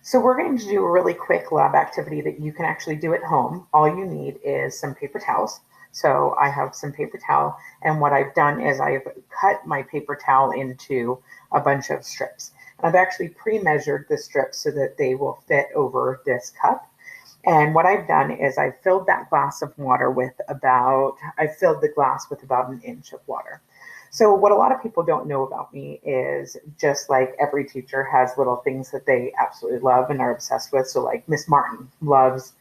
So we're going to do a really quick lab activity that you can actually do at home. All you need is some paper towels. So I have some paper towel, and what I've done is I've cut my paper towel into a bunch of strips. And I've actually pre-measured the strips so that they will fit over this cup. And what I've done is I filled that glass of water with I filled the glass with about an inch of water. So what a lot of people don't know about me is just like every teacher has little things that they absolutely love and are obsessed with. So like Miss Martin loves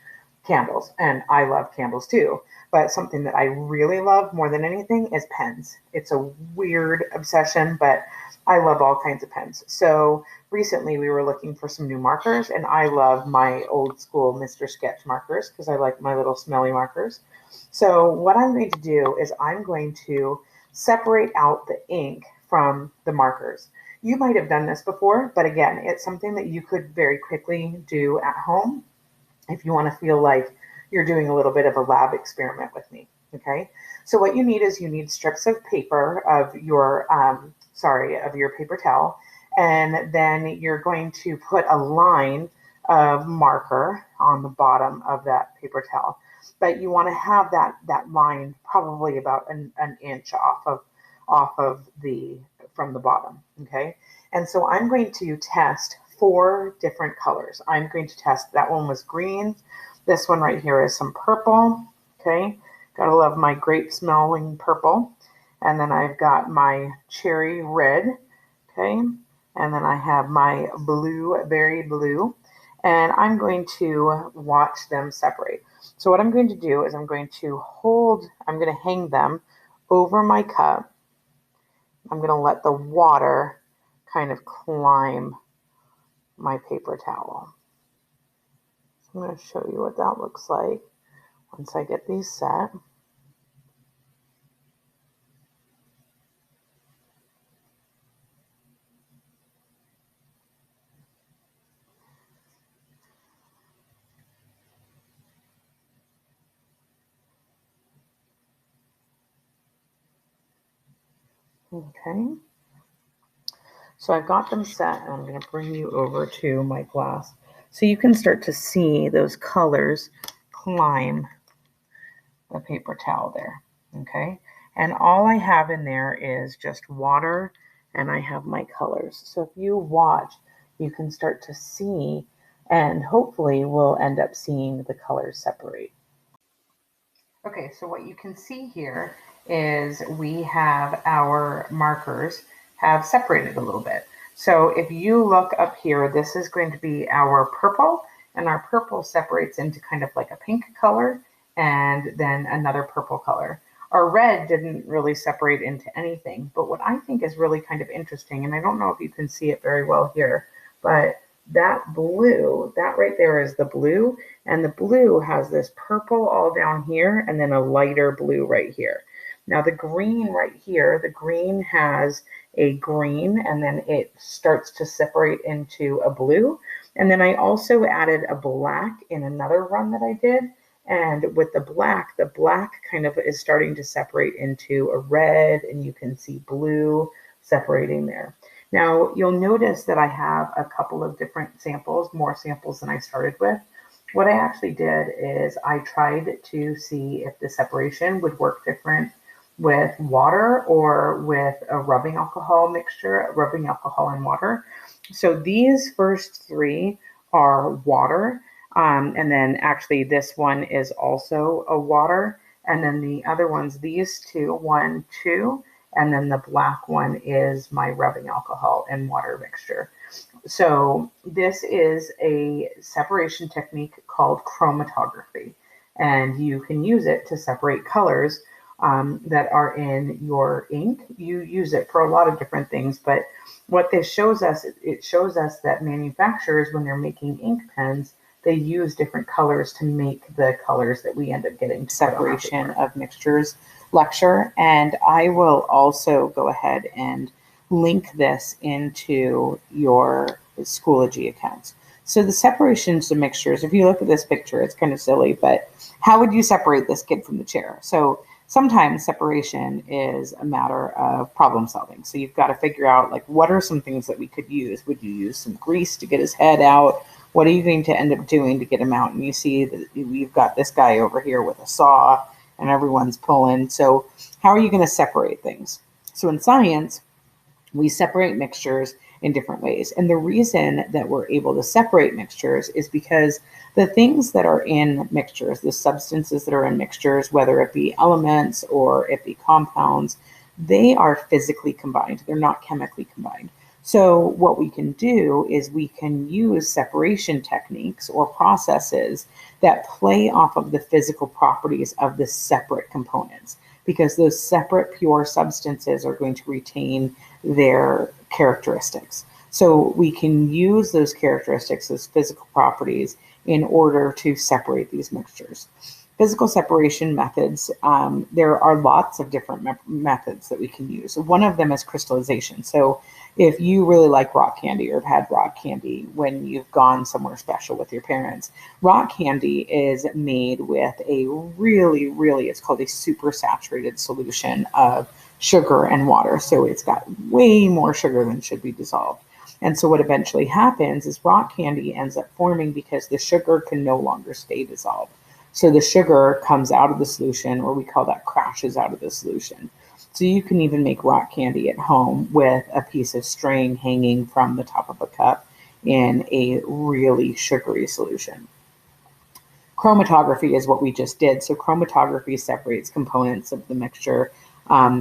candles and I love candles too. But something that I really love more than anything is pens. It's a weird obsession, but I love all kinds of pens. So recently we were looking for some new markers, and I love my old school Mr. Sketch markers because I like my little smelly markers. So what I'm going to do is I'm going to separate out the ink from the markers. You might have done this before, but again, it's something that you could very quickly do at home if you want to feel like you're doing a little bit of a lab experiment with me. Okay. So what you need is you need strips of paper of your paper towel, and then you're going to put a line of marker on the bottom of that paper towel. But you want to have that line probably about an inch off of the from the bottom. Okay. And so I'm going to test 4 different colors. I'm going to test, that one was green. This one right here is some purple. Okay. Gotta love my grape smelling purple. And then I've got my cherry red. Okay. And then I have my berry blue. And I'm going to watch them separate. So what I'm going to do is I'm going to hang them over my cup. I'm going to let the water kind of climb my paper towel. So I'm going to show you what that looks like once I get these set. Okay. So I've got them set, and I'm going to bring you over to my glass so you can start to see those colors climb the paper towel there. Okay. And all I have in there is just water, and I have my colors. So if you watch, you can start to see, and hopefully we'll end up seeing the colors separate. Okay, so what you can see here is we have our markers have separated a little bit. So if you look up here, this is going to be our purple, and our purple separates into kind of like a pink color and then another purple color. Our red didn't really separate into anything, but what I think is really kind of interesting, and I don't know if you can see it very well here, but that blue, that right there is the blue, and the blue has this purple all down here and then a lighter blue right here. Now the green right here, the green has a green, and then it starts to separate into a blue. And then I also added a black in another run that I did. And with the black kind of is starting to separate into a red, and you can see blue separating there. Now you'll notice that I have a couple of different samples, more samples than I started with. What I actually did is I tried to see if the separation would work different with water or with a rubbing alcohol mixture, rubbing alcohol and water. So these first 3 are water. And then actually this one is also a water. And then the other ones, these 2, 1, 2, and then the black one is my rubbing alcohol and water mixture. So this is a separation technique called chromatography, and you can use it to separate colors that are in your ink. You use it for a lot of different things, but what this shows us, it shows us that manufacturers, when they're making ink pens, they use different colors to make the colors that we end up getting. Separation of mixtures lecture, and I will also go ahead and link this into your Schoology accounts. So the separations of mixtures, if you look at this picture, it's kind of silly, but how would you separate this kid from the chair? So sometimes separation is a matter of problem solving. So you've got to figure out, like, what are some things that we could use? Would you use some grease to get his head out? what are you going to end up doing to get them out? And you see that we've got this guy over here with a saw and everyone's pulling. So how are you going to separate things? So in science, we separate mixtures in different ways. And the reason that we're able to separate mixtures is because the things that are in mixtures, the substances that are in mixtures, whether it be elements or it be compounds, they are physically combined. They're not chemically combined. So what we can do is we can use separation techniques or processes that play off of the physical properties of the separate components, because those separate pure substances are going to retain their characteristics. So we can use those characteristics, those physical properties, in order to separate these mixtures. Physical separation methods, there are lots of different methods that we can use. One of them is crystallization. So if you really like rock candy or have had rock candy when you've gone somewhere special with your parents, rock candy is made with a really, it's called a super saturated solution of sugar and water. So it's got way more sugar than should be dissolved. And so what eventually happens is rock candy ends up forming because the sugar can no longer stay dissolved. So the sugar comes out of the solution, or we call that crashes out of the solution. So you can even make rock candy at home with a piece of string hanging from the top of a cup in a really sugary solution. Chromatography is what we just did. So chromatography separates components of the mixture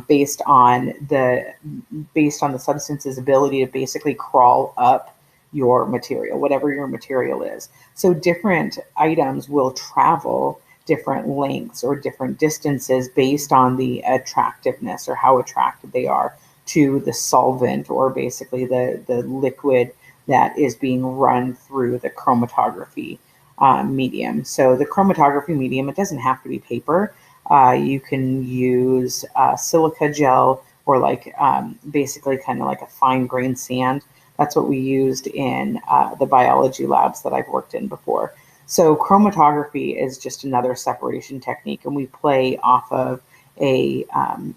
based on the substance's ability to basically crawl up your material, whatever your material is. So different items will travel different lengths or different distances based on the attractiveness or how attracted they are to the solvent, or basically the liquid that is being run through the chromatography medium. So the chromatography medium, it doesn't have to be paper. You can use silica gel, or like basically kind of like a fine grained sand. That's what we used in the biology labs that I've worked in before. So chromatography is just another separation technique, and we play off of a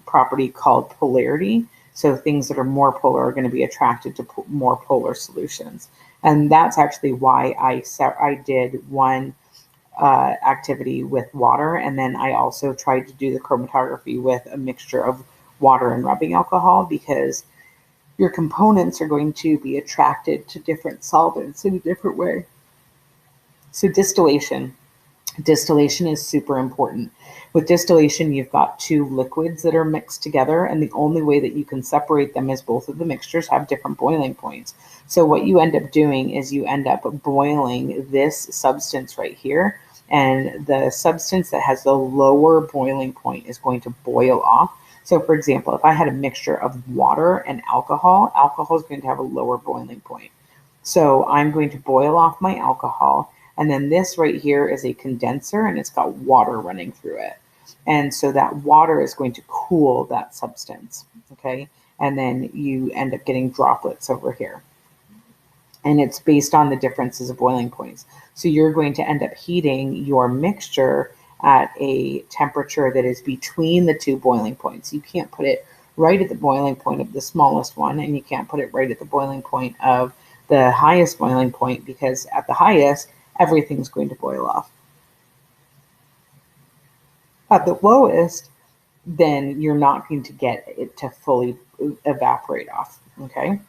property called polarity. So things that are more polar are going to be attracted to more polar solutions. And that's actually why I did one activity with water, and then I also tried to do the chromatography with a mixture of water and rubbing alcohol, because your components are going to be attracted to different solvents in a different way. So distillation. Distillation is super important. With distillation, you've got two liquids that are mixed together, and the only way that you can separate them is both of the mixtures have different boiling points. So what you end up doing is you end up boiling this substance right here, and the substance that has the lower boiling point is going to boil off. So for example, if I had a mixture of water and alcohol, alcohol is going to have a lower boiling point. So I'm going to boil off my alcohol, and then this right here is a condenser, and it's got water running through it. And so that water is going to cool that substance, okay? And then you end up getting droplets over here. And it's based on the differences of boiling points. So you're going to end up heating your mixture at a temperature that is between the two boiling points. You can't put it right at the boiling point of the smallest one, and you can't put it right at the boiling point of the highest boiling point, because at the highest, everything's going to boil off. At the lowest, then you're not going to get it to fully evaporate off, okay?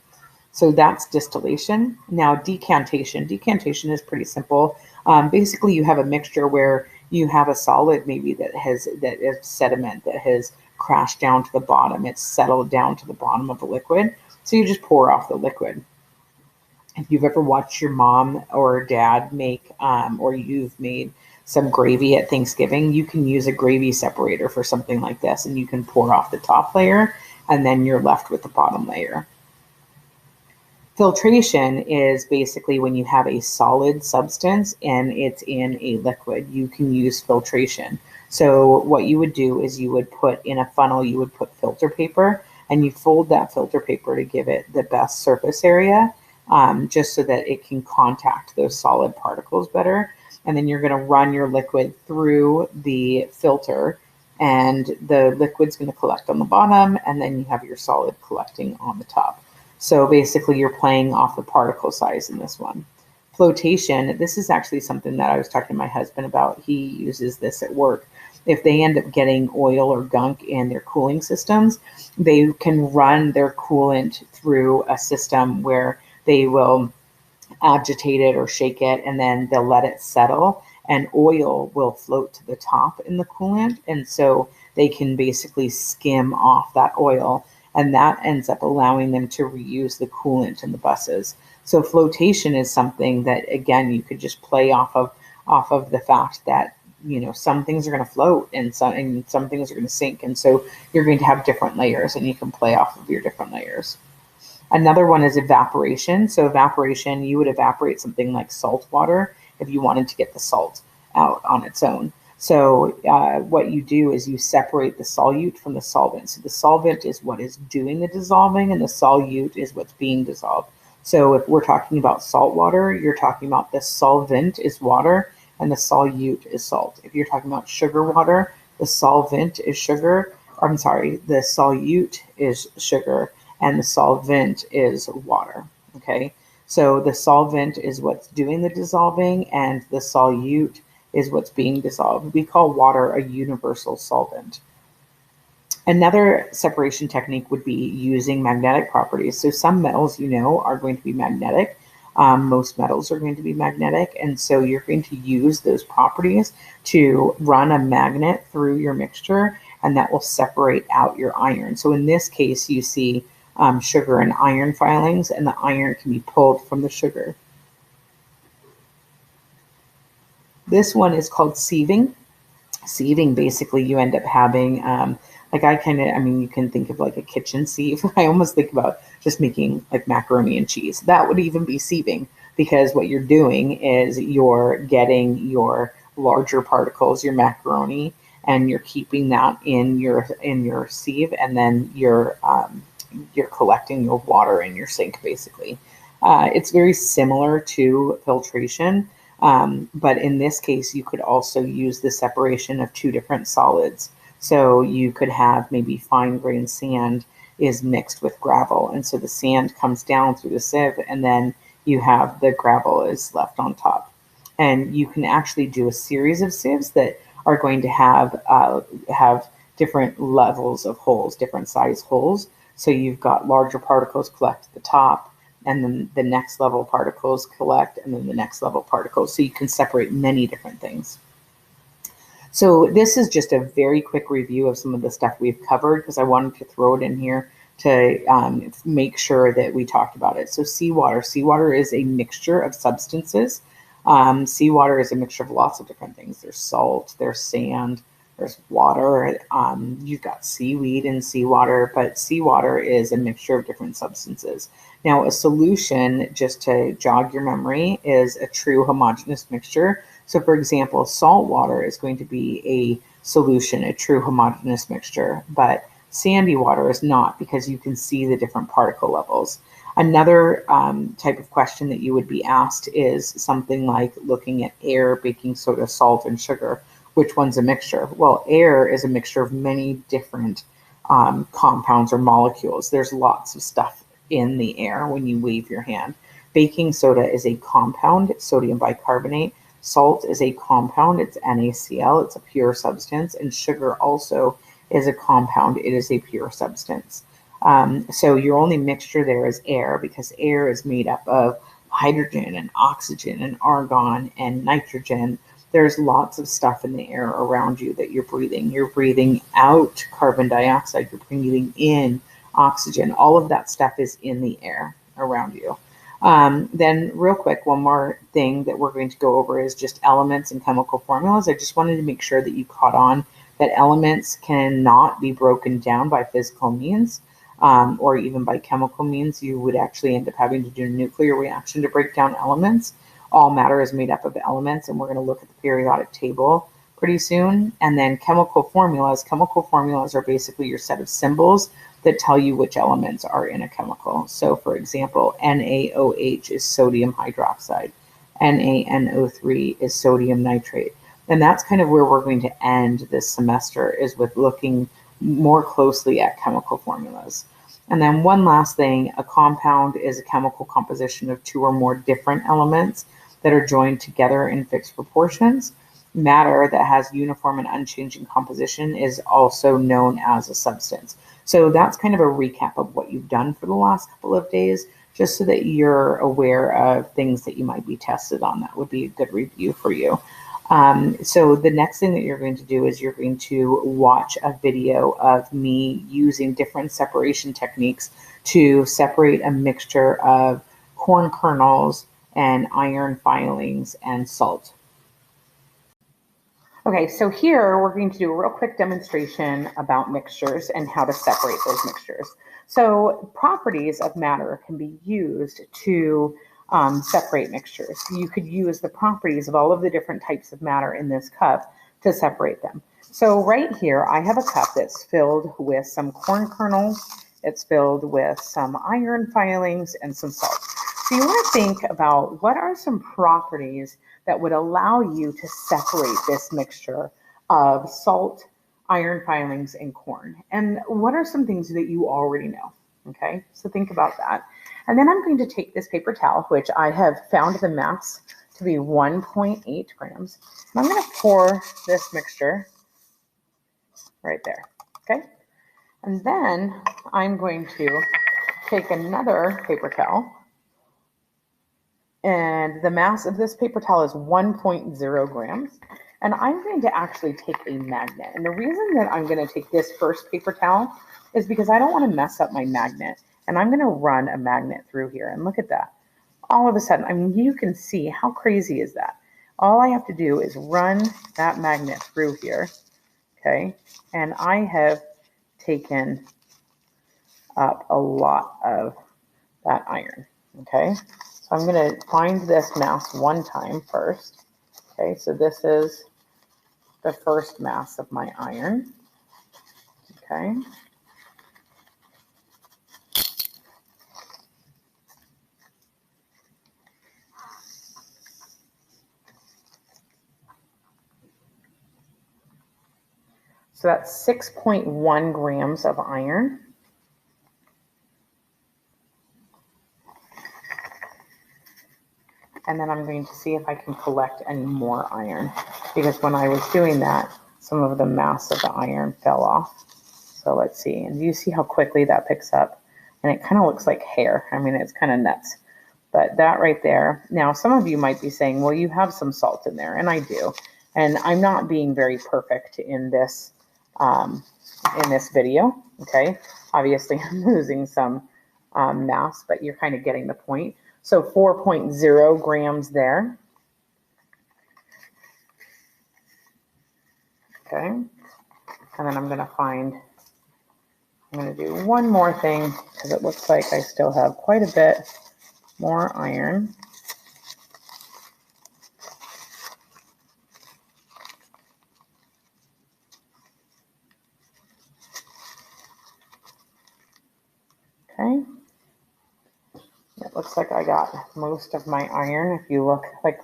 So that's distillation. Now decantation. Decantation is pretty simple. Basically, you have a mixture where you have a solid maybe that is sediment that has crashed down to the bottom. It's settled down to the bottom of the liquid. So you just pour off the liquid. If you've ever watched your mom or dad make, or you've made some gravy at Thanksgiving, you can use a gravy separator for something like this, and you can pour off the top layer, and then you're left with the bottom layer. Filtration is basically when you have a solid substance and it's in a liquid, you can use filtration. So what you would do is you would put in a funnel, you would put filter paper, and you fold that filter paper to give it the best surface area, just so that it can contact those solid particles better. And then you're going to run your liquid through the filter, and the liquid's going to collect on the bottom, and then you have your solid collecting on the top. So basically you're playing off the particle size in this one. Flotation, this is actually something that I was talking to my husband about. He uses this at work. If they end up getting oil or gunk in their cooling systems, they can run their coolant through a system where they will agitate it or shake it, and then they'll let it settle, and oil will float to the top in the coolant. And so they can basically skim off that oil, and that ends up allowing them to reuse the coolant in the buses. So flotation is something that, again, you could just play off of the fact that, you know, some things are going to float and some things are going to sink. And so you're going to have different layers, and you can play off of your different layers. Another one is evaporation. So evaporation, you would evaporate something like salt water if you wanted to get the salt out on its own. So what you do is you separate the solute from the solvent. So the solvent is what is doing the dissolving, and the solute is what's being dissolved. So if we're talking about salt water, you're talking about the solvent is water and the solute is salt. If you're talking about sugar water, the solvent is sugar. I'm sorry, the solute is sugar and the solvent is water. Okay, so the solvent is what's doing the dissolving, and the solute is what's being dissolved. We call water a universal solvent. Another separation technique would be using magnetic properties. So some metals, you know, are going to be magnetic. Most metals are going to be magnetic. And so you're going to use those properties to run a magnet through your mixture, and that will separate out your iron. So in this case, you see sugar and iron filings, and the iron can be pulled from the sugar. This one is called sieving. Sieving, basically, you end up having, you can think of like a kitchen sieve. I almost think about just making like macaroni and cheese. That would even be sieving, because what you're doing is you're getting your larger particles, your macaroni, and you're keeping that in your sieve, and then you're collecting your water in your sink, basically. It's very similar to filtration. But in this case, you could also use the separation of two different solids. So you could have maybe fine grained sand is mixed with gravel. And so the sand comes down through the sieve, and then you have the gravel is left on top. And you can actually do a series of sieves that are going to have different levels of holes, different size holes. So you've got larger particles collect at the top, and then the next level particles collect, and then the next level particles. So you can separate many different things. So this is just a very quick review of some of the stuff we've covered, because I wanted to throw it in here to make sure that we talked about it. So seawater. Seawater is a mixture of substances. Seawater is a mixture of lots of different things. There's salt, there's sand, there's water. You've got seaweed in seawater, but seawater is a mixture of different substances. Now, a solution, just to jog your memory, is a true homogeneous mixture. So, for example, salt water is going to be a solution, a true homogeneous mixture, but sandy water is not, because you can see the different particle levels. Another type of question that you would be asked is something like looking at air, baking soda, salt, and sugar. Which one's a mixture? Well, air is a mixture of many different compounds or molecules. There's lots of stuff in the air when you wave your hand. Baking soda is a compound, it's sodium bicarbonate. Salt is a compound, it's NaCl, it's a pure substance. And sugar also is a compound, it is a pure substance. So your only mixture there is air, because air is made up of hydrogen and oxygen and argon and nitrogen. There's lots of stuff in the air around you that you're breathing. You're breathing out carbon dioxide, you're breathing in oxygen. All of that stuff is in the air around you. Then real quick, one more thing that we're going to go over is just elements and chemical formulas. I just wanted to make sure that you caught on that elements cannot be broken down by physical means, or even by chemical means. You would actually end up having to do a nuclear reaction to break down elements. All matter is made up of elements, and we're going to look at the periodic table pretty soon. And then chemical formulas. Chemical formulas are basically your set of symbols that tell you which elements are in a chemical. So for example, NaOH is sodium hydroxide. NaNO3 is sodium nitrate. And that's kind of where we're going to end this semester, is with looking more closely at chemical formulas. And then one last thing, a compound is a chemical composition of two or more different elements. that are joined together in fixed proportions. Matter that has uniform and unchanging composition is also known as a substance. So that's kind of a recap of what you've done for the last couple of days, just so that you're aware of things that you might be tested on. That would be a good review for you. So the next thing that you're going to do is you're going to watch a video of me using different separation techniques to separate a mixture of corn kernels and iron filings and salt. Okay, so here we're going to do a real quick demonstration about mixtures and how to separate those mixtures. So properties of matter can be used to separate mixtures. You could use the properties of all of the different types of matter in this cup to separate them. So right here, I have a cup that's filled with some corn kernels. It's filled with some iron filings and some salt. So you want to think about what are some properties that would allow you to separate this mixture of salt, iron filings, and corn. And what are some things that you already know? Okay, so think about that. And then I'm going to take this paper towel, which I have found the mass to be 1.8 grams. And I'm going to pour this mixture right there, okay? And then I'm going to take another paper towel, and the mass of this paper towel is 1.0 grams. And I'm going to actually take a magnet. And the reason that I'm going to take this first paper towel is because I don't want to mess up my magnet. And I'm going to run a magnet through here. And look at that. All of a sudden, I mean, you can see how crazy is that. All I have to do is run that magnet through here. Okay. And I have taken up a lot of that iron. Okay. So I'm going to find this mass one time first. Okay, so this is the first mass of my iron. Okay. So that's 6.1 grams of iron. And then I'm going to see if I can collect any more iron, because when I was doing that, some of the mass of the iron fell off. So let's see. And you see how quickly that picks up? And it kind of looks like hair. I mean, it's kind of nuts. But that right there. Now, some of you might be saying, well, you have some salt in there. And I do. And I'm not being very perfect in this video. Okay. Obviously, I'm losing some mass, but you're kind of getting the point. So 4.0 grams there. Okay. And then I'm going to do one more thing, because it looks like I still have quite a bit more iron. Okay. It looks like I got most of my iron. If you look like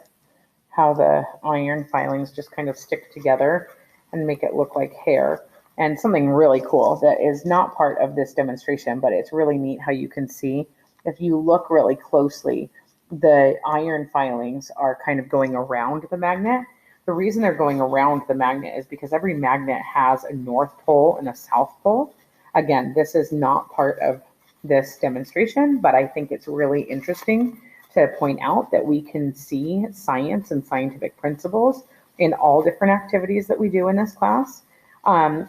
how the iron filings just kind of stick together and make it look like hair. And something really cool that is not part of this demonstration, but it's really neat how you can see, if you look really closely, the iron filings are kind of going around the magnet. The reason they're going around the magnet is because every magnet has a north pole and a south pole. Again, this is not part of this demonstration, but I think it's really interesting to point out that we can see science and scientific principles in all different activities that we do in this class.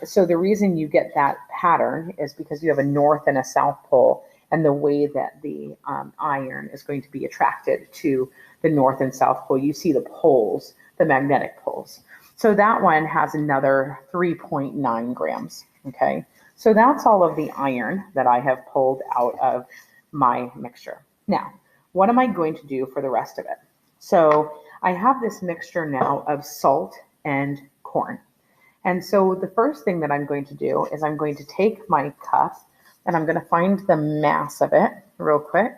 So the reason you get that pattern is because you have a north and a south pole, and the way that the iron is going to be attracted to the north and south pole. You see the poles, the magnetic poles. So that one has another 3.9 grams, okay? So that's all of the iron that I have pulled out of my mixture. Now, what am I going to do for the rest of it? So I have this mixture now of salt and corn. And so the first thing that I'm going to do is I'm going to take my cup and I'm going to find the mass of it real quick.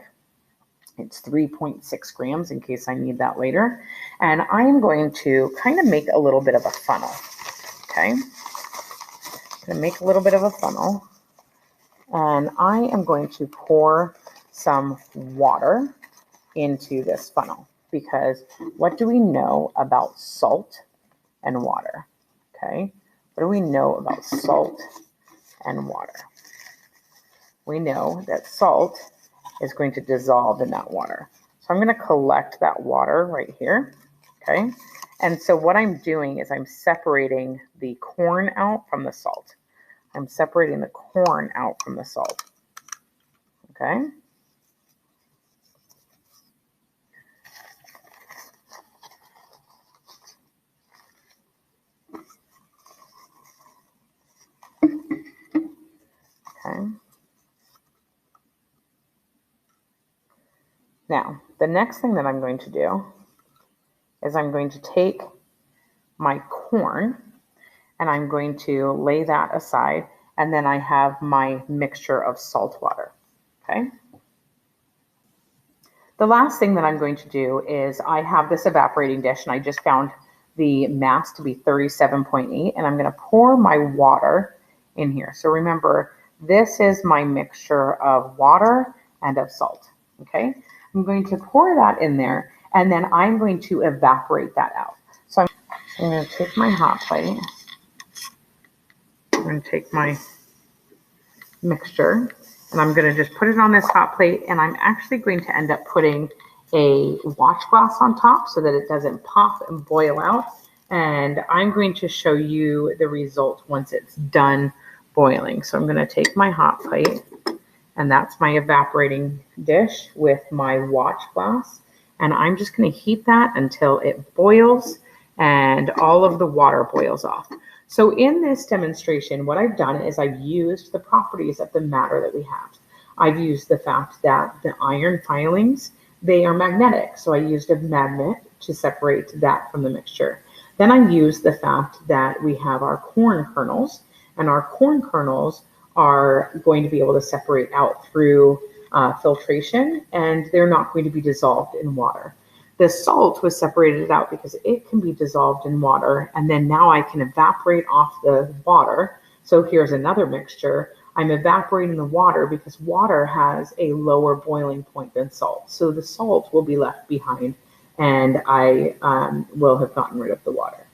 It's 3.6 grams in case I need that later. And I'm going to kind of make a little bit of a funnel, okay? I'm going to make a little bit of a funnel, and I am going to pour some water into this funnel. because what do we know about salt and water? Okay, what do we know about salt and water? We know that salt is going to dissolve in that water. So I'm going to collect that water right here, okay? And so what I'm doing is I'm separating the corn out from the salt. I'm separating the corn out from the salt, okay? Okay. Now, the next thing that I'm going to do is I'm going to take my corn and I'm going to lay that aside, and then I have my mixture of salt water, okay? The last thing that I'm going to do is I have this evaporating dish, and I just found the mass to be 37.8, and I'm going to pour my water in here. So remember, this is my mixture of water and of salt, okay? I'm going to pour that in there, and then I'm going to evaporate that out. So I'm going to take my hot plate. I'm going to take my mixture, and I'm going to just put it on this hot plate, and I'm actually going to end up putting a watch glass on top so that it doesn't pop and boil out. And I'm going to show you the result once it's done boiling. So I'm going to take my hot plate, and that's my evaporating dish with my watch glass, and I'm just going to heat that until it boils and all of the water boils off. So in this demonstration, what I've done is I've used the properties of the matter that we have. I've used the fact that the iron filings, they are magnetic. So I used a magnet to separate that from the mixture. Then I used the fact that we have our corn kernels, and our corn kernels are going to be able to separate out through filtration, and they're not going to be dissolved in water. The salt was separated out because it can be dissolved in water, and then now I can evaporate off the water. So here's another mixture. I'm evaporating the water because water has a lower boiling point than salt. So the salt will be left behind, and I will have gotten rid of the water.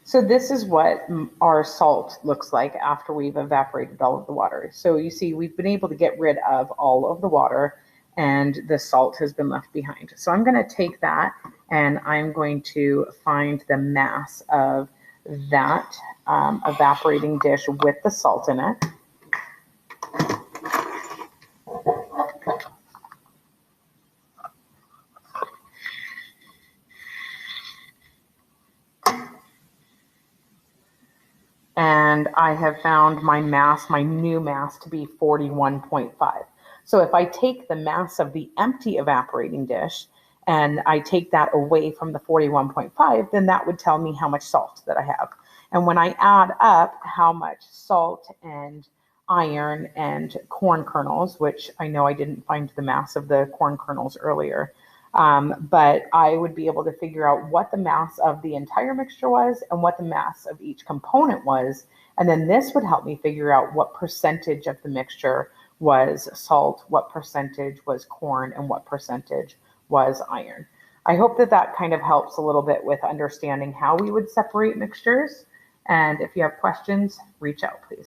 So this is what our salt looks like after we've evaporated all of the water. So you see, we've been able to get rid of all of the water, and the salt has been left behind. So I'm going to take that, and I'm going to find the mass of that evaporating dish with the salt in it. And I have found my mass, my new mass, to be 41.5. So if I take the mass of the empty evaporating dish and I take that away from the 41.5, then that would tell me how much salt that I have. And when I add up how much salt and iron and corn kernels, which I know I didn't find the mass of the corn kernels earlier, but I would be able to figure out what the mass of the entire mixture was and what the mass of each component was. And then this would help me figure out what percentage of the mixture was salt, what percentage was corn, and what percentage was iron. I hope that that kind of helps a little bit with understanding how we would separate mixtures. And if you have questions, reach out, please.